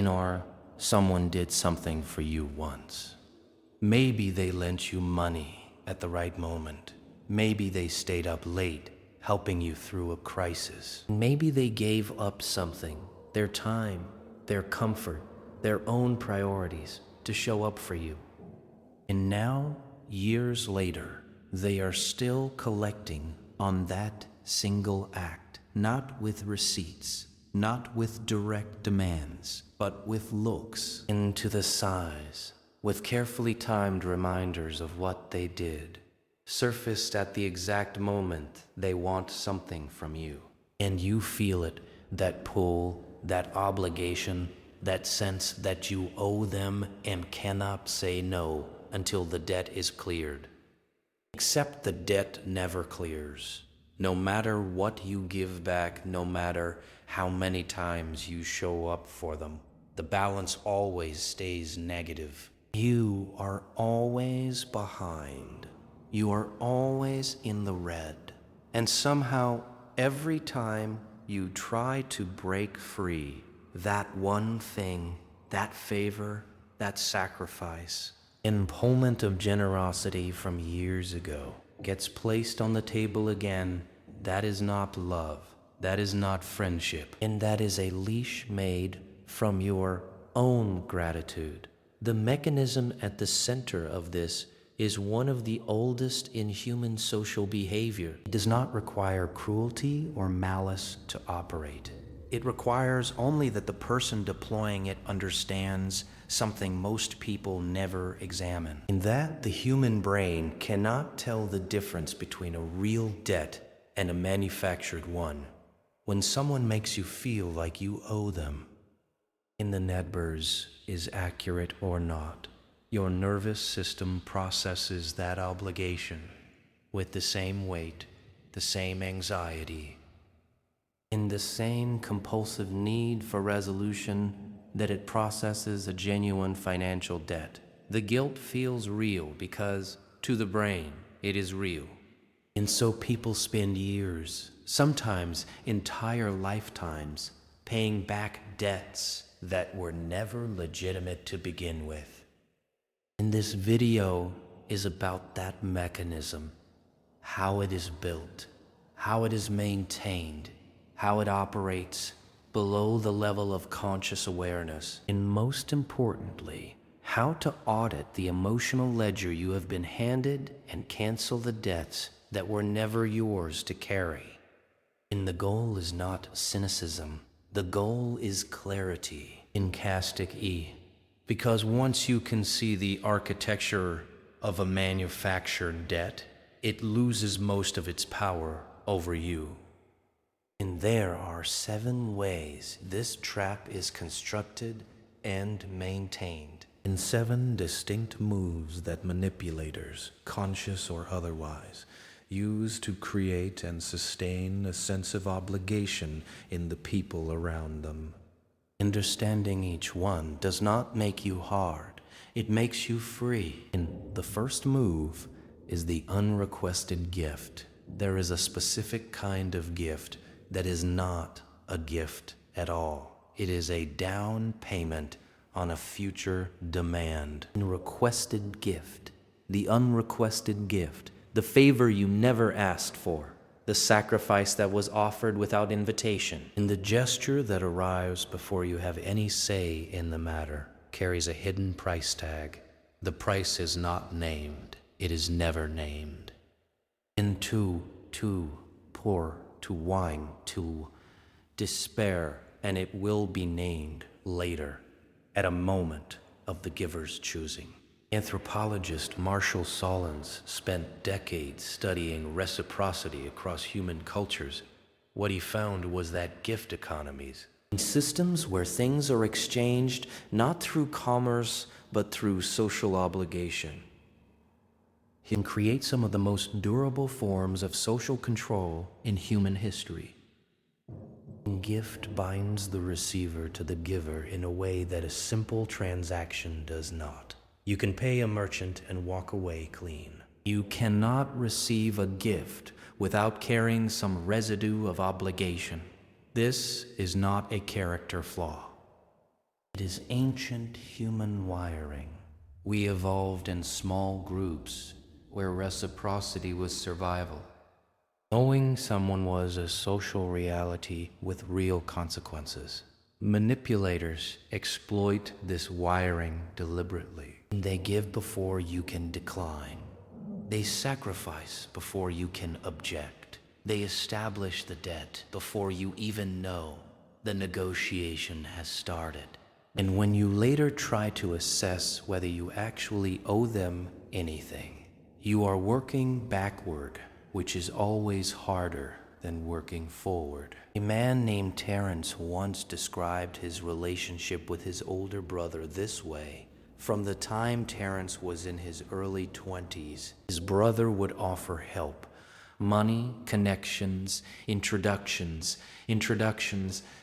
Or someone did something for you once. Maybe they lent you money at the right moment. Maybe they stayed up late helping you through a crisis. Maybe they gave up something, their time, their comfort, their own priorities to show up for you. And now, years later, they are still collecting on that single act, not with receipts, not with direct demands, but with looks into the skies, with carefully timed reminders of what they did, surfaced at the exact moment they want something from you. And you feel it, that pull, that obligation, that sense that you owe them and cannot say no until the debt is cleared. Except the debt never clears. No matter what you give back, no matter how many times you show up for them, the balance always stays negative. You are always behind. You are always in the red. And somehow, every time you try to break free, that one thing, that favor, that sacrifice, implement of generosity from years ago gets placed on the table again. That is not love. That is not friendship. And that is a leash made from your own gratitude. The mechanism at the center of this is one of the oldest in human social behavior. It does not require cruelty or malice to operate. It requires only that the person deploying it understands something most people never examine. In that, the human brain cannot tell the difference between a real debt and a manufactured one. When someone makes you feel like you owe them, in the Nedbers is accurate or not, your nervous system processes that obligation with the same weight, the same anxiety, in the same compulsive need for resolution that it processes a genuine financial debt. The guilt feels real because, to the brain, it is real. And so people spend years, sometimes entire lifetimes, paying back debts that were never legitimate to begin with. And this video is about that mechanism, how it is built, how it is maintained, how it operates below the level of conscious awareness, and most importantly, how to audit the emotional ledger you have been handed and cancel the debts that were never yours to carry. And the goal is not cynicism. The goal is clarity in Castic E. Because once you can see the architecture of a manufactured debt, it loses most of its power over you. And there are 7 ways this trap is constructed and maintained, in 7 distinct moves that manipulators, conscious or otherwise, use to create and sustain a sense of obligation in the people around them. Understanding each one does not make you hard, it makes you free. And the first move is the unrequested gift. There is a specific kind of gift that is not a gift at all. It is a down payment on a future demand. Unrequested gift, the unrequested gift, the favor you never asked for, the sacrifice that was offered without invitation, and the gesture that arrives before you have any say in the matter carries a hidden price tag. The price is not named. It is never named. Into, to, pour, to wine, to despair, and it will be named later, at a moment of the giver's choosing. Anthropologist Marshall Solins spent decades studying reciprocity across human cultures. What he found was that gift economies, systems where things are exchanged not through commerce but through social obligation, can create some of the most durable forms of social control in human history. Gift binds the receiver to the giver in a way that a simple transaction does not. You can pay a merchant and walk away clean. You cannot receive a gift without carrying some residue of obligation. This is not a character flaw. It is ancient human wiring. We evolved in small groups where reciprocity was survival. Knowing someone was a social reality with real consequences. Manipulators exploit this wiring deliberately. They give before you can decline. They sacrifice before you can object. They establish the debt before you even know the negotiation has started. And when you later try to assess whether you actually owe them anything, you are working backward, which is always harder than working forward. A man named Terence once described his relationship with his older brother this way. From the time Terence was in his early 20s, his brother would offer help. Money, connections, introductions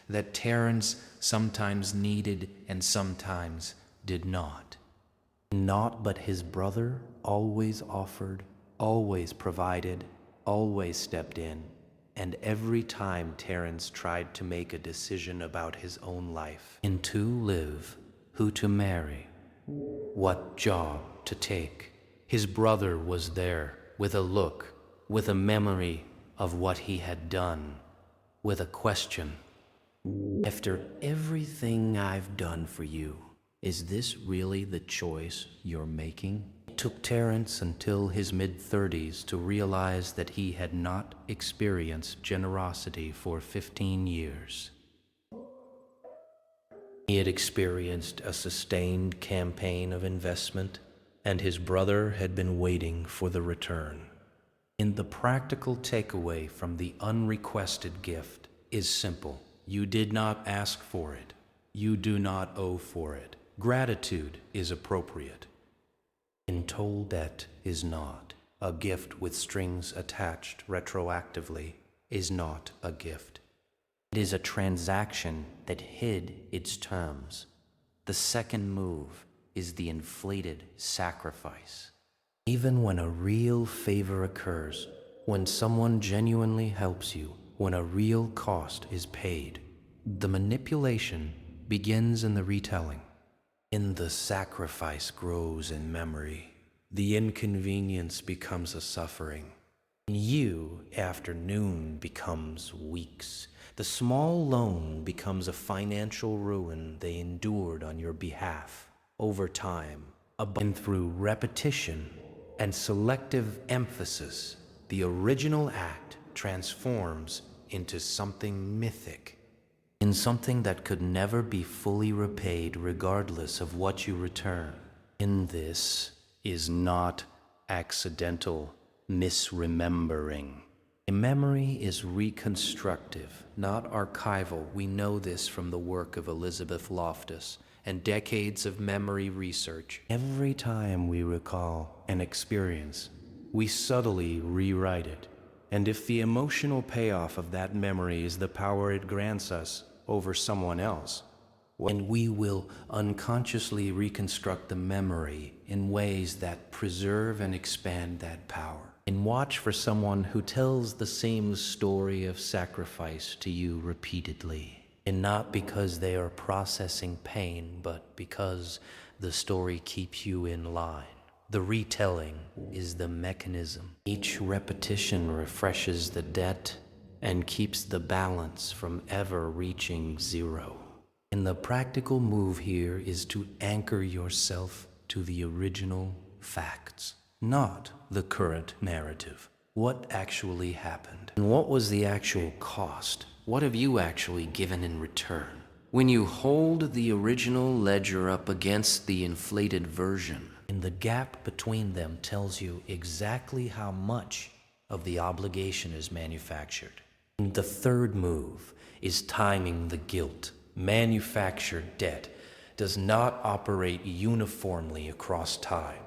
that Terence sometimes needed and sometimes did not. Not but his brother always offered, always provided, always stepped in, and every time Terence tried to make a decision about his own life, in to live, who to marry, what job to take, his brother was there with a look, with a memory of what he had done, with a question. After everything I've done for you, is this really the choice you're making? It took Terence until his mid-30s to realize that he had not experienced generosity for 15 years. He had experienced a sustained campaign of investment, and his brother had been waiting for the return. And the practical takeaway from the unrequested gift is simple. You did not ask for it. You do not owe for it. Gratitude is appropriate. Untold debt is not. A gift with strings attached retroactively is not a gift. It is a transaction that hid its terms. The second move is the inflated sacrifice. Even when a real favor occurs, when someone genuinely helps you, when a real cost is paid, the manipulation begins in the retelling. In the sacrifice grows in memory. The inconvenience becomes a suffering. You, after noon, becomes weeks. The small loan becomes a financial ruin they endured on your behalf over time. And through repetition and selective emphasis, the original act transforms into something mythic, in something that could never be fully repaid regardless of what you return. In this is not accidental misremembering. A memory is reconstructive, not archival. We know this from the work of Elizabeth Loftus and decades of memory research. Every time we recall an experience, we subtly rewrite it. And if the emotional payoff of that memory is the power it grants us over someone else, and we will unconsciously reconstruct the memory in ways that preserve and expand that power. And watch for someone who tells the same story of sacrifice to you repeatedly. And not because they are processing pain, but because the story keeps you in line. The retelling is the mechanism. Each repetition refreshes the debt and keeps the balance from ever reaching zero. And the practical move here is to anchor yourself to the original facts, not the current narrative. What actually happened? And what was the actual cost? What have you actually given in return? When you hold the original ledger up against the inflated version, and the gap between them tells you exactly how much of the obligation is manufactured. And the third move is timing the guilt. Manufactured debt does not operate uniformly across time.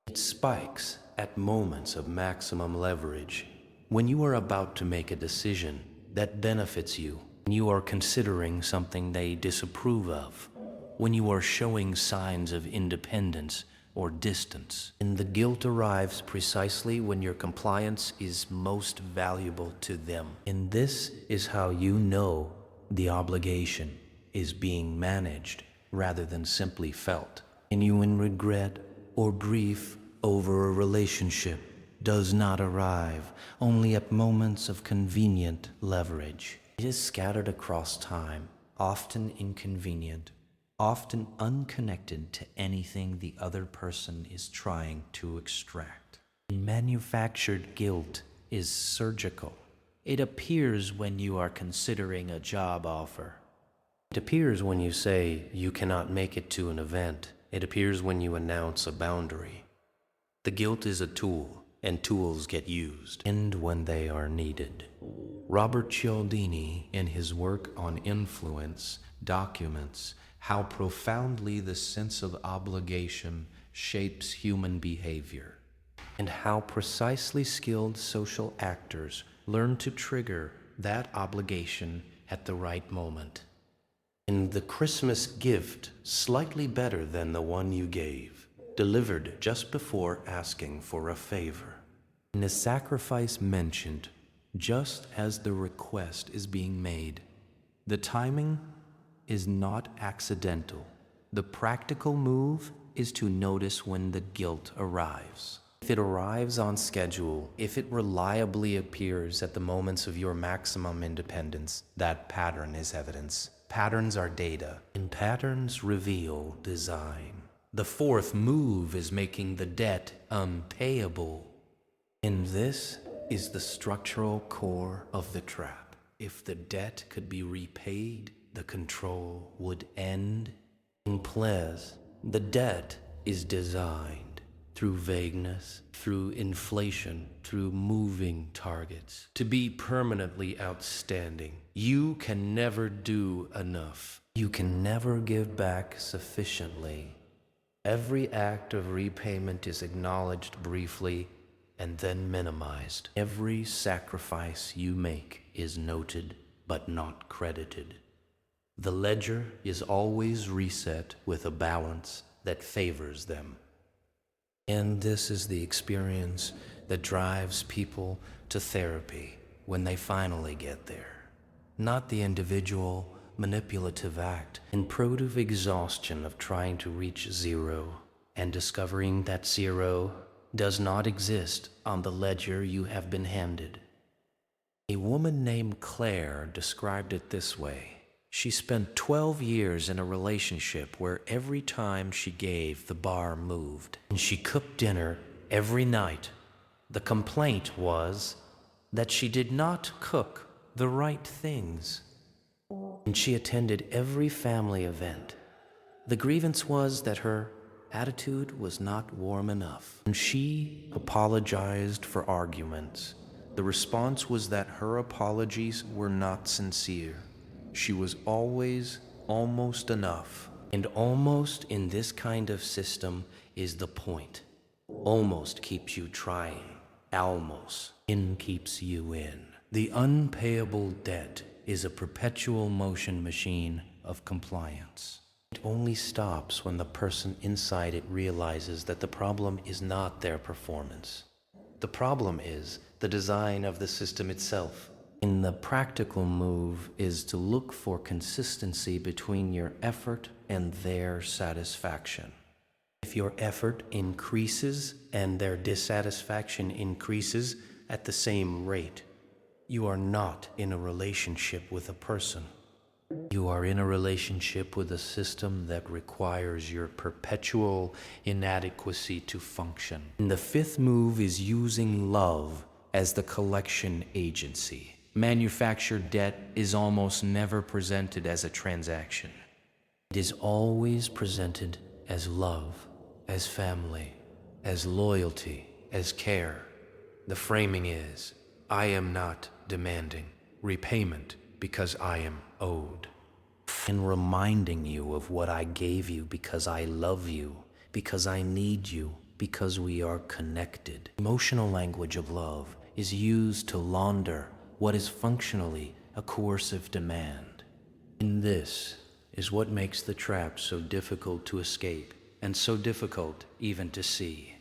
It spikes at moments of maximum leverage. When you are about to make a decision that benefits you, when you are considering something they disapprove of, when you are showing signs of independence or distance, and the guilt arrives precisely when your compliance is most valuable to them. And this is how you know the obligation is being managed rather than simply felt. Genuine regret or grief over a relationship does not arrive only at moments of convenient leverage. It is scattered across time, often inconvenient, often unconnected to anything the other person is trying to extract. Manufactured guilt is surgical. It appears when you are considering a job offer. It appears when you say you cannot make it to an event. It appears when you announce a boundary. The guilt is a tool, and tools get used, and when they are needed. Robert Cialdini, in his work on influence, documents how profoundly the sense of obligation shapes human behavior, and how precisely skilled social actors learn to trigger that obligation at the right moment. In the Christmas gift, slightly better than the one you gave, delivered just before asking for a favor. In the sacrifice mentioned, just as the request is being made, the timing is not accidental. The practical move is to notice when the guilt arrives. If it arrives on schedule, if it reliably appears at the moments of your maximum independence, that pattern is evidence. Patterns are data, and patterns reveal design. The fourth move is making the debt unpayable. And this is the structural core of the trap. If the debt could be repaid, the control would end. In place, the debt is designed through vagueness, through inflation, through moving targets, to be permanently outstanding. You can never do enough. You can never give back sufficiently. Every act of repayment is acknowledged briefly and then minimized. Every sacrifice you make is noted but not credited. The ledger is always reset with a balance that favors them. And this is the experience that drives people to therapy when they finally get there. Not the individual manipulative act and productive exhaustion of trying to reach zero and discovering that zero does not exist on the ledger you have been handed. A woman named Claire described it this way. She spent 12 years in a relationship where every time she gave, the bar moved, and she cooked dinner every night. The complaint was that she did not cook the right things, and she attended every family event. The grievance was that her attitude was not warm enough, and she apologized for arguments. The response was that her apologies were not sincere. She was always almost enough, and almost in this kind of system is the point. Almost keeps you trying. Almost in keeps you in. The unpayable debt is a perpetual motion machine of compliance. It only stops when the person inside it realizes that the problem is not their performance. The problem is the design of the system itself. And the practical move is to look for consistency between your effort and their satisfaction. If your effort increases and their dissatisfaction increases at the same rate, you are not in a relationship with a person. You are in a relationship with a system that requires your perpetual inadequacy to function. And the fifth move is using love as the collection agency. Manufactured debt is almost never presented as a transaction. It is always presented as love, as family, as loyalty, as care. The framing is, I am not demanding repayment because I am owed. And reminding you of what I gave you because I love you, because I need you, because we are connected. Emotional language of love is used to launder what is functionally a coercive demand. And this is what makes the trap so difficult to escape and so difficult even to see.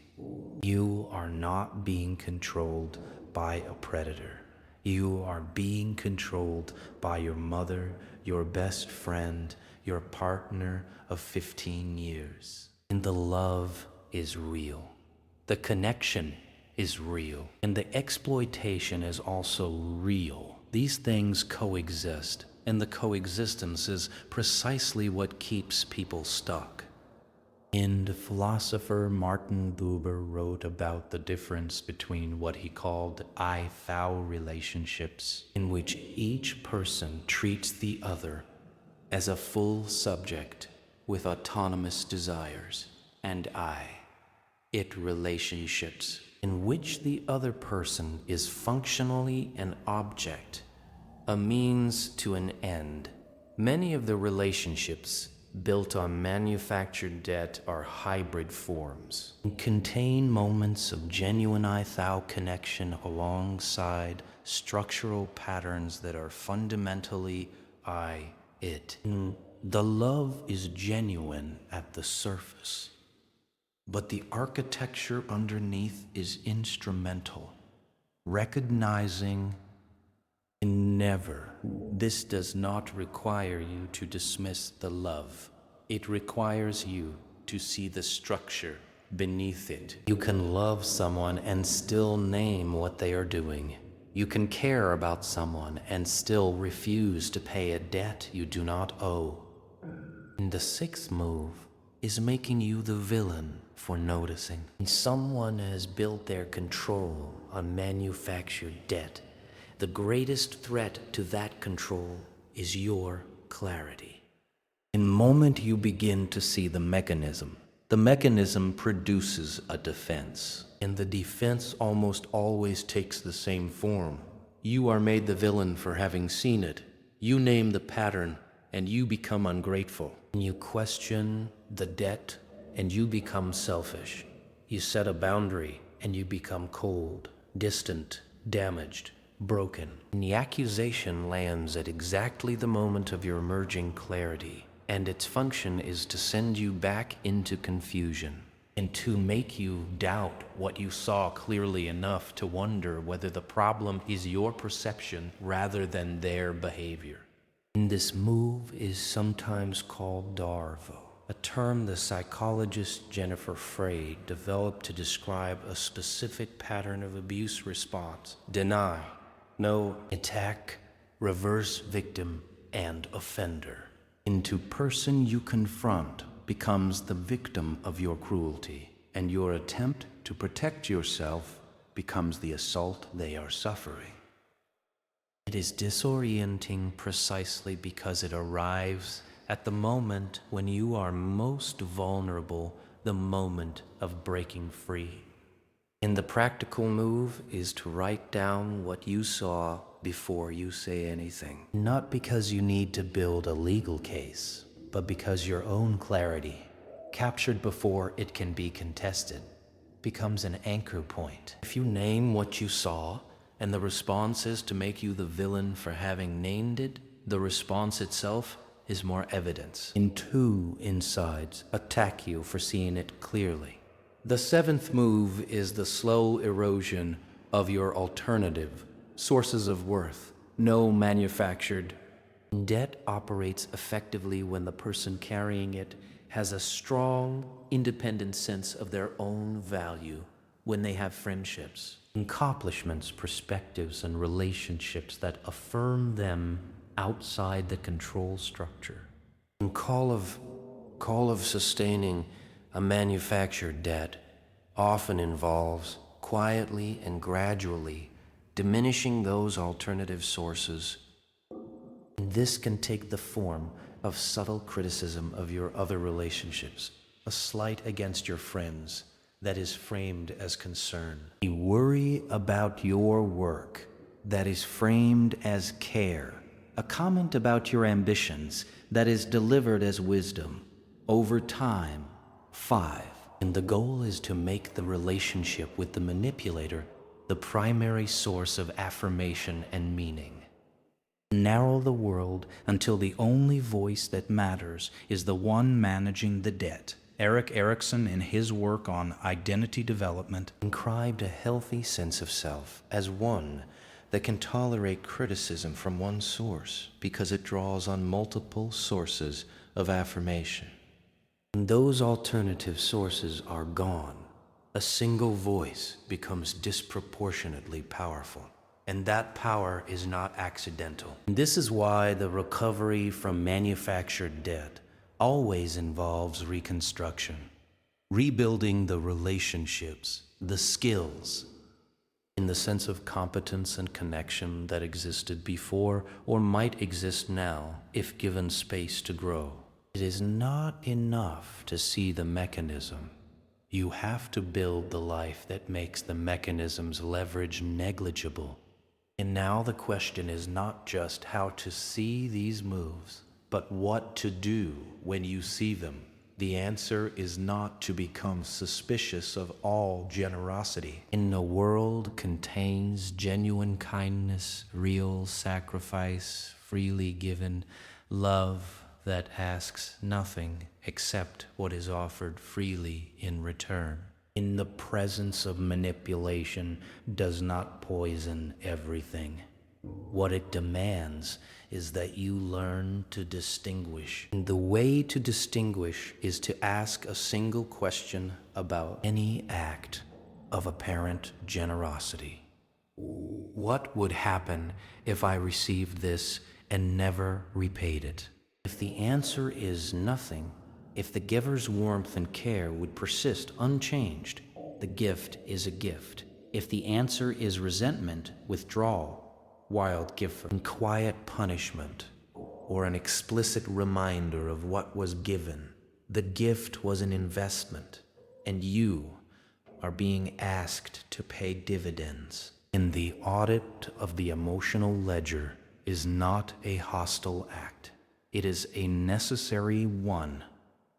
You are not being controlled by a predator. You are being controlled by your mother, your best friend, your partner of 15 years. And the love is real. The connection is real. And the exploitation is also real. These things coexist, and the coexistence is precisely what keeps people stuck. And philosopher Martin Buber wrote about the difference between what he called I-thou relationships, in which each person treats the other as a full subject with autonomous desires, and it relationships, in which the other person is functionally an object, a means to an end. Many of the relationships built on manufactured debt are hybrid forms and contain moments of genuine I-thou connection alongside structural patterns that are fundamentally I-it. The love is genuine at the surface, but the architecture underneath is instrumental, recognizing never. This does not require you to dismiss the love. It requires you to see the structure beneath it. You can love someone and still name what they are doing. You can care about someone and still refuse to pay a debt you do not owe. And the sixth move is making you the villain for noticing. Someone has built their control on manufactured debt. The greatest threat to that control is your clarity. In the moment you begin to see the mechanism produces a defense. And the defense almost always takes the same form. You are made the villain for having seen it. You name the pattern, and you become ungrateful. You question the debt, and you become selfish. You set a boundary, and you become cold, distant, damaged, broken. And the accusation lands at exactly the moment of your emerging clarity, and its function is to send you back into confusion and to make you doubt what you saw clearly enough to wonder whether the problem is your perception rather than their behavior. And this move is sometimes called Darvo, a term the psychologist Jennifer Frey developed to describe a specific pattern of abuse response: deny, no, attack, reverse victim, and offender. Into person you confront becomes the victim of your cruelty, and your attempt to protect yourself becomes the assault they are suffering. It is disorienting precisely because it arrives at the moment when you are most vulnerable, the moment of breaking free. And the practical move is to write down what you saw before you say anything. Not because you need to build a legal case, but because your own clarity, captured before it can be contested, becomes an anchor point. If you name what you saw, and the response is to make you the villain for having named it, the response itself is more evidence. And two insides attack you for seeing it clearly. The seventh move is the slow erosion of your alternative sources of worth. No manufactured debt operates effectively when the person carrying it has a strong, independent sense of their own value, when they have friendships, accomplishments, perspectives, and relationships that affirm them outside the control structure. And call of sustaining a manufactured debt often involves quietly and gradually diminishing those alternative sources. And this can take the form of subtle criticism of your other relationships, a slight against your friends that is framed as concern, a worry about your work that is framed as care, a comment about your ambitions that is delivered as wisdom. Over time, 5. And the goal is to make the relationship with the manipulator the primary source of affirmation and meaning. Narrow the world until the only voice that matters is the one managing the debt. Erik Erikson, in his work on identity development, described a healthy sense of self as one that can tolerate criticism from one source because it draws on multiple sources of affirmation. When those alternative sources are gone, a single voice becomes disproportionately powerful. And that power is not accidental. This is why the recovery from manufactured debt always involves reconstruction, rebuilding the relationships, the skills, in the sense of competence and connection that existed before or might exist now if given space to grow. It is not enough to see the mechanism. You have to build the life that makes the mechanism's leverage negligible. And now the question is not just how to see these moves, but what to do when you see them. The answer is not to become suspicious of all generosity. In a world contains genuine kindness, real sacrifice, freely given, love that asks nothing except what is offered freely in return. In the presence of manipulation does not poison everything. What it demands is that you learn to distinguish. And the way to distinguish is to ask a single question about any act of apparent generosity. What would happen if I received this and never repaid it? If the answer is nothing, if the giver's warmth and care would persist unchanged, the gift is a gift. If the answer is resentment, withdrawal, wild gift, and quiet punishment, or an explicit reminder of what was given, the gift was an investment, and you are being asked to pay dividends. And the audit of the emotional ledger is not a hostile act. It is a necessary one.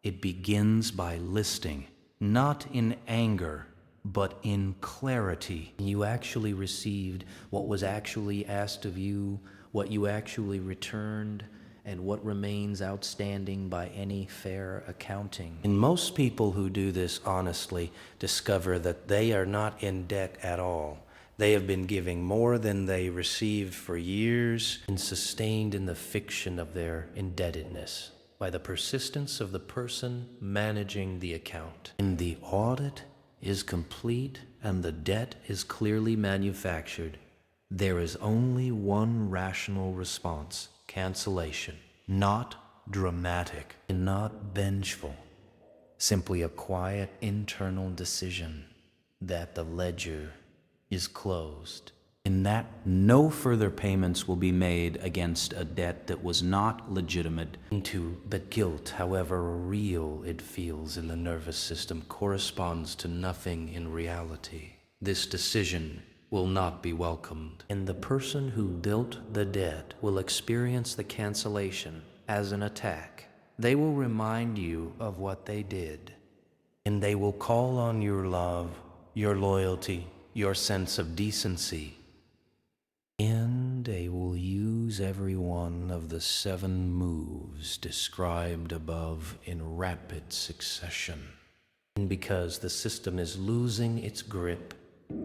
It begins by listing, not in anger, but in clarity. You actually received what was actually asked of you, what you actually returned, and what remains outstanding by any fair accounting. And most people who do this honestly discover that they are not in debt at all. They have been giving more than they received for years and sustained in the fiction of their indebtedness by the persistence of the person managing the account. And the audit is complete and the debt is clearly manufactured. There is only one rational response: cancellation. Not dramatic and not vengeful. Simply a quiet internal decision that the ledger is closed, and that no further payments will be made against a debt that was not legitimate but guilt, however real it feels in the nervous system, corresponds to nothing in reality. This decision will not be welcomed, and the person who built the debt will experience the cancellation as an attack. They will remind you of what they did, and they will call on your love, your loyalty, your sense of decency, and they will use every one of the 7 moves described above in rapid succession. And because the system is losing its grip,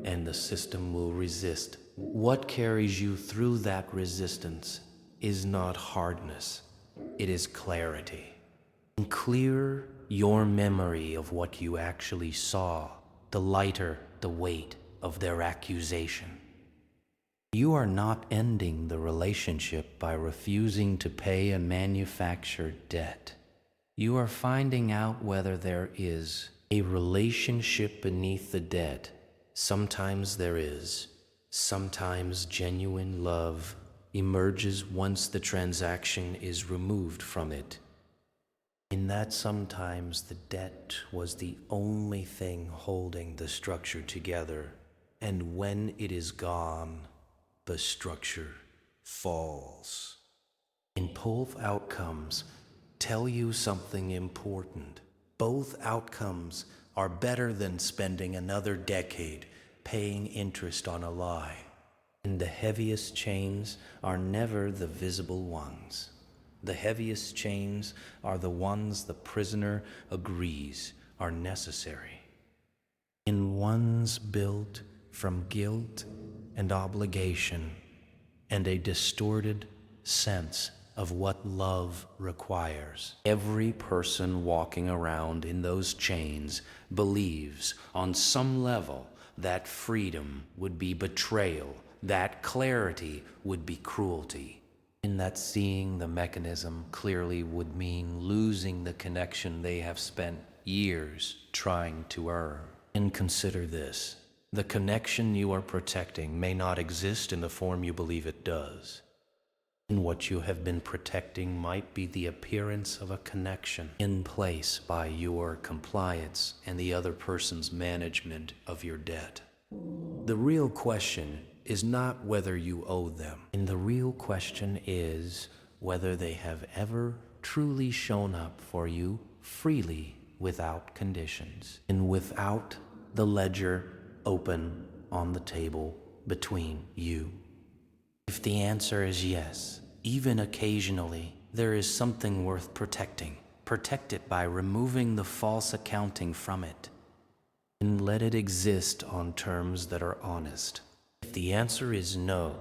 and the system will resist, what carries you through that resistance is not hardness, it is clarity. And clear your memory of what you actually saw, the lighter the weight of their accusation. You are not ending the relationship by refusing to pay a manufactured debt. You are finding out whether there is a relationship beneath the debt. Sometimes there is. Sometimes genuine love emerges once the transaction is removed from it. In that sometimes the debt was the only thing holding the structure together. And when it is gone, the structure falls. And both outcomes tell you something important. Both outcomes are better than spending another decade paying interest on a lie. And the heaviest chains are never the visible ones. The heaviest chains are the ones the prisoner agrees are necessary. And ones built from guilt and obligation and a distorted sense of what love requires. Every person walking around in those chains believes on some level that freedom would be betrayal, that clarity would be cruelty, and that seeing the mechanism clearly would mean losing the connection they have spent years trying to earn. And consider this: the connection you are protecting may not exist in the form you believe it does. And what you have been protecting might be the appearance of a connection in place by your compliance and the other person's management of your debt. The real question is not whether you owe them, and the real question is whether they have ever truly shown up for you freely without conditions and without the ledger open on the table between you. If the answer is yes, even occasionally, there is something worth protecting. Protect it by removing the false accounting from it, and let it exist on terms that are honest. If the answer is no,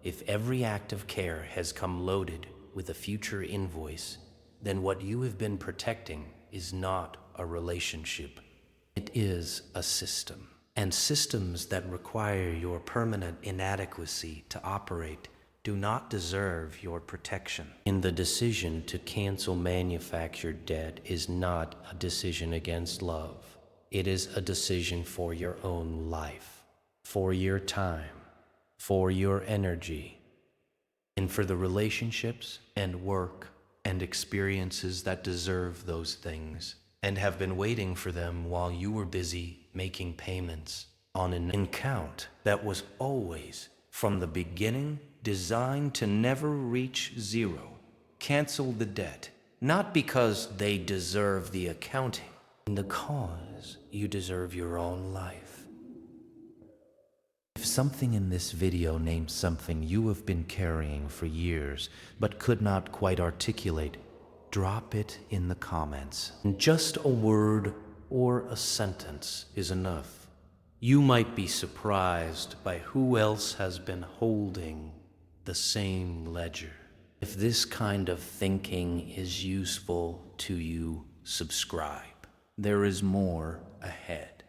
if every act of care has come loaded with a future invoice, then what you have been protecting is not a relationship. It is a system. And systems that require your permanent inadequacy to operate do not deserve your protection. And the decision to cancel manufactured debt is not a decision against love. It is a decision for your own life, for your time, for your energy, and for the relationships and work and experiences that deserve those things and have been waiting for them while you were busy making payments on an account that was always, from the beginning, designed to never reach zero. Cancel the debt, not because they deserve the accounting, and because you deserve your own life. If something in this video names something you have been carrying for years but could not quite articulate, drop it in the comments. And just a word or a sentence is enough. You might be surprised by who else has been holding the same ledger. If this kind of thinking is useful to you, subscribe. There is more ahead.